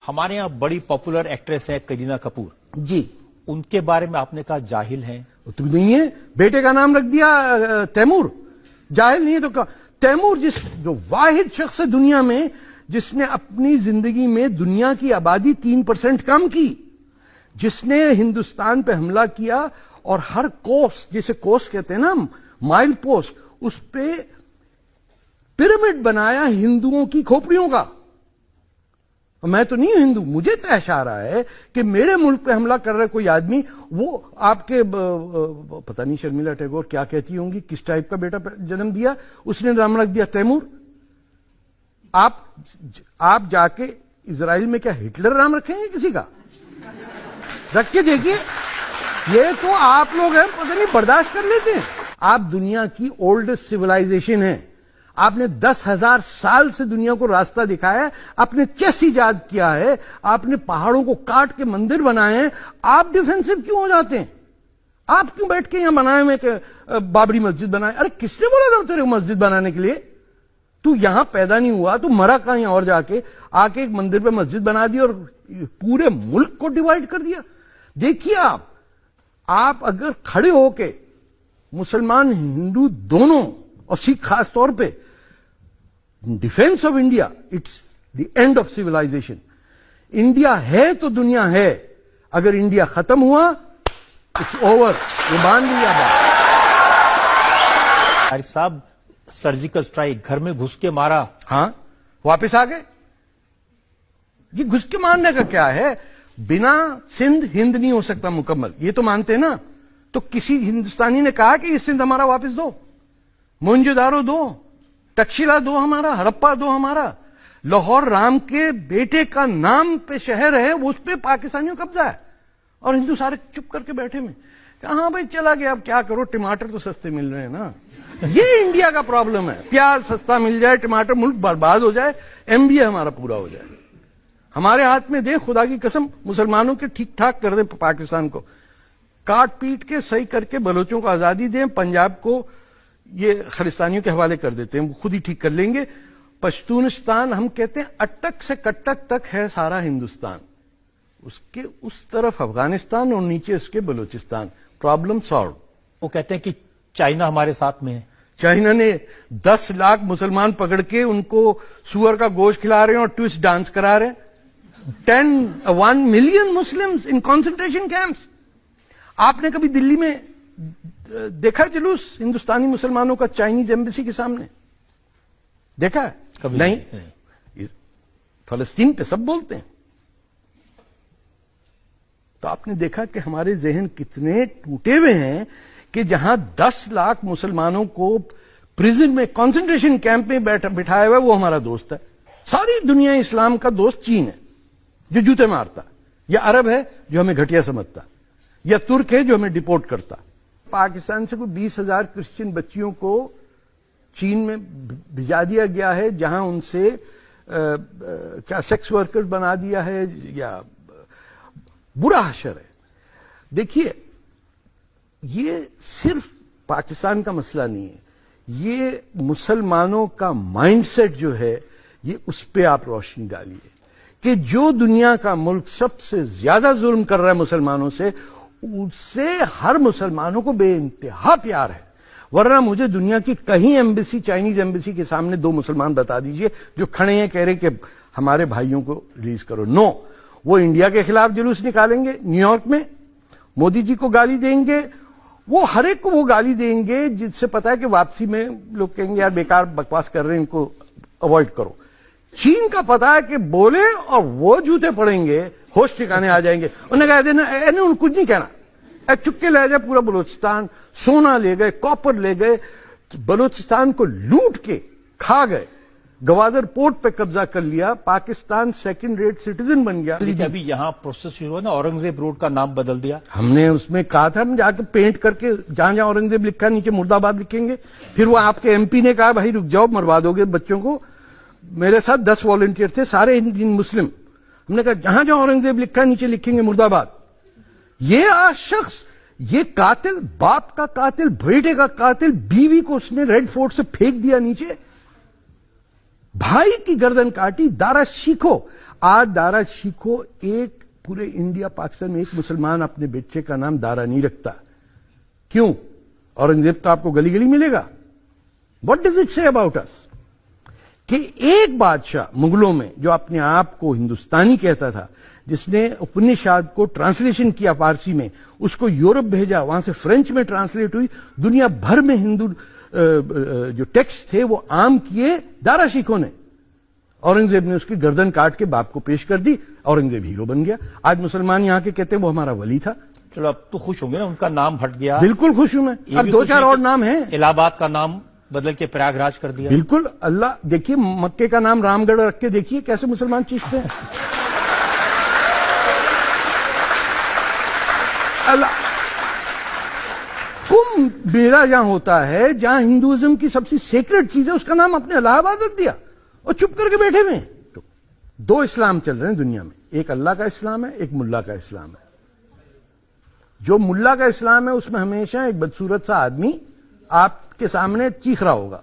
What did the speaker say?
ہمارے یہاں بڑی پاپولر ایکٹریس ہے کرینہ کپور جی، ان کے بارے میں آپ نے کہا جاہل ہیں. تو نہیں ہے. بیٹے کا نام رکھ دیا تیمور. جاہل نہیں ہے تو تیمور جو واحد شخص ہے دنیا میں جس نے اپنی زندگی میں دنیا کی آبادی 3% کم کی، جس نے ہندوستان پہ حملہ کیا اور ہر کوس، جسے کوس کہتے ہیں نا، مائل پوسٹ، اس پہ پیرامڈ بنایا ہندوؤں کی کھوپڑیوں کا. میں تو نہیں ہوں ہندو، مجھے تحش آ رہا ہے کہ میرے ملک پہ حملہ کر رہا کوئی آدمی، وہ آپ کے پتہ نہیں شرمیلا ٹیگور کیا کہتی ہوں گی، کس ٹائپ کا بیٹا جنم دیا، اس نے نام رکھ دیا تیمور. آپ جا کے اسرائیل میں کیا ہٹلر نام رکھیں گے کسی کا؟ رکھ کے دیکھیے. یہ تو آپ لوگ ہیں پتہ نہیں برداشت کر لیتے ہیں. آپ دنیا کی اولڈسٹ سیولائزیشن ہیں. آپ نے 10,000 سال سے دنیا کو راستہ دکھایا ہے. آپ نے چیس ایجاد کیا ہے. آپ نے پہاڑوں کو کاٹ کے مندر بنائے ہیں. آپ ڈیفینسو کیوں ہو جاتے ہیں؟ آپ کیوں بیٹھ کے یہاں بنائے ہوئے کہ بابری مسجد بنائے؟ ارے کس نے بولا تھا تیرے کو مسجد بنانے کے لیے؟ تو یہاں پیدا نہیں ہوا، تو مرا کہیں اور جا کے آ کے ایک مندر پہ مسجد بنا دی اور پورے ملک کو ڈیوائیڈ کر دیا. دیکھیے آپ اگر کھڑے ہو کے مسلمان ہندو دونوں اور سکھ خاص طور پہ defence of India, it's the end of civilization. India ہے تو دنیا ہے، اگر انڈیا ختم ہوا اٹس اوور. یہ مان لیا بات. طارق صاحب سرجیکل سٹرائک گھر میں گھس کے مارا، ہاں واپس آ گئے. یہ گھس کے مارنے کا کیا ہے؟ بنا سندھ ہند نہیں ہو سکتا مکمل، یہ تو مانتے ہیں نا. تو کسی ہندوستانی نے کہا کہ یہ سندھ ہمارا واپس دو، موہنجو-داڑو دو، تکشیلا دو ہمارا، ہڑپا دو ہمارا. لاہور رام کے بیٹے کا نام پہ شہر ہے، اس پہ پاکستانیوں قبضہ ہے اور ہندو سارے چپ کر کے بیٹھے میں. ہاں بھائی چلا گیا، اب کیا کرو، ٹماٹر تو سستے مل رہے ہیں نا. یہ انڈیا کا پرابلم ہے. پیاز سستا مل جائے، ٹماٹر، ملک برباد ہو جائے، ایم بی اے ہمارا پورا ہو جائے. ہمارے ہاتھ میں دے، خدا کی قسم مسلمانوں کے ٹھیک ٹھاک کر دیں پاکستان کو، کاٹ پیٹ کے صحیح کر کے بلوچوں کو آزادی دیں، پنجاب کو یہ خالستانیوں کے حوالے کر دیتے ہیں، وہ خود ہی ٹھیک کر لیں گے. پشتونستان ہم کہتے ہیں اٹک سے کٹک تک ہے سارا ہندوستان، اس کے اس طرف افغانستان اور نیچے اس کے بلوچستان. Problem solve. وہ کہتے ہیں کہ چائنا ہمارے ساتھ میں ہے. چائنا نے 10 لاکھ مسلمان پکڑ کے ان کو سور کا گوشت کھلا رہے ہیں اور ٹوسٹ ڈانس کرا رہے ہیں. 1 million Muslims in concentration camps. آپ نے کبھی دلی میں دیکھا جلوس ہندوستانی مسلمانوں کا چائنیز ایمبیسی کے سامنے؟ دیکھا ہے؟ کبھی نہیں. فلسطین پہ سب بولتے ہیں. تو آپ نے دیکھا کہ ہمارے ذہن کتنے ٹوٹے ہوئے ہیں کہ جہاں 10 لاکھ مسلمانوں کو پریزن میں، کنسنٹریشن کیمپ میں بٹھایا ہوا ہے، وہ ہمارا دوست ہے. ساری دنیا اسلام کا دوست چین ہے جو جوتے مارتا، یا عرب ہے جو ہمیں گھٹیا سمجھتا، یا ترک ہے جو ہمیں ڈیپورٹ کرتا. پاکستان سے کوئی 20,000 کرسچن بچیوں کو چین میں بھیجا دیا گیا ہے، جہاں ان سے کیا سیکس ورکر بنا دیا ہے، یا برا حشر ہے. دیکھیے یہ صرف پاکستان کا مسئلہ نہیں ہے، یہ مسلمانوں کا مائنڈ سیٹ جو ہے، یہ اس پہ آپ روشنی ڈالیے کہ جو دنیا کا ملک سب سے زیادہ ظلم کر رہا ہے مسلمانوں سے، اس سے ہر مسلمانوں کو بے انتہا پیار ہے. ورنہ مجھے دنیا کی کہیں ایمبیسی، چائنیز ایمبیسی کے سامنے 2 مسلمان بتا دیجئے جو کھڑے ہیں کہہ رہے کہ ہمارے بھائیوں کو ریلیز کرو. نو. وہ انڈیا کے خلاف جلوس نکالیں گے نیو یارک میں، مودی جی کو گالی دیں گے، وہ ہر ایک کو وہ گالی دیں گے جس سے پتا ہے کہ واپسی میں لوگ کہیں گے یار بیکار بکواس کر رہے ہیں، ان کو اوائڈ کرو. چین کا پتا ہے کہ بولے اور وہ جوتے پڑیں گے، ہوش ٹھکانے آ جائیں گے. انہوں نے کہا دینا کچھ نہیں کہنا، چکے لے جائے پورا بلوچستان، سونا لے گئے، کاپر لے گئے، بلوچستان کو لوٹ کے کھا گئے، گوادر پورٹ پہ قبضہ کر لیا، پاکستان سیکنڈ ریٹ سٹیزن بن گیا. ابھی یہاں پروسیس شروع ہوا نا، اورنگزیب روڈ کا نام بدل دیا. ہم نے اس میں کہا تھا ہم جا کے پینٹ کر کے جہاں جہاں اورنگزیب لکھا نیچے مرد آباد لکھیں گے. پھر وہ آپ کے ایم پی نے کہا بھائی رک جاؤ، مروا دو گے بچوں کو. میرے ساتھ 10 والنٹیئر تھے، سارے انڈین مسلم. ہم نے کہا جہاں جہاں اورنگزیب لکھا نیچے لکھیں گے مرد آباد. یہ شخص، یہ قاتل، باپ کا قاتل، بیٹے کا قاتل، بیوی کو اس نے ریڈ فورٹ سے پھینک دیا نیچے، بھائی کی گردن کاٹی. دارا سیکھو. آج دارا شیکھو ایک پورے انڈیا پاکستان میں ایک مسلمان اپنے بیٹے کا نام دارا نہیں رکھتا. کیوں؟ اورنگزیب تو آپ کو گلی گلی ملے گا. واٹ ڈز اٹ سے اباؤٹ اس؟ کہ ایک بادشاہ مغلوں میں جو اپنے آپ کو ہندوستانی کہتا تھا، جس نے اپنشاد کو ٹرانسلیشن کیا فارسی میں، اس کو یورپ بھیجا، وہاں سے فرینچ میں ٹرانسلیٹ ہوئی، دنیا بھر میں ہندو جو ٹیکسٹ تھے وہ عام کیے دارا شیکھوں نے. اورنگزیب نے اس کی گردن کاٹ کے باپ کو پیش کر دی، اورنگزیب ہیرو بن گیا. آج مسلمان یہاں کے کہتے ہیں وہ ہمارا ولی تھا. چلو اب تو خوش ہوں گے نا، ان کا نام ہٹ گیا. بالکل خوش ہوں میں. یہ اب بھی دو خوش چار ہے اور کہ نام ہیں. الہ آباد کا نام بدل کے پریاگ راج کر دیا. بالکل. اللہ دیکھیے مکے کا نام رام گڑھ رکھ کے دیکھیے کیسے مسلمان چیختے ہیں. اللہ کمبھ میلہ جہاں ہوتا ہے، جہاں ہندوازم کی سب سے سیکرٹ چیز ہے، اس کا نام اپنے الہ آباد رکھ دیا اور چپ کر کے بیٹھے ہوئے. دو اسلام چل رہے ہیں دنیا میں، ایک اللہ کا اسلام ہے، ایک ملا کا اسلام ہے. جو ملا کا اسلام ہے اس میں ہمیشہ ایک بدصورت سا آدمی آپ کے سامنے چیخ رہا ہوگا،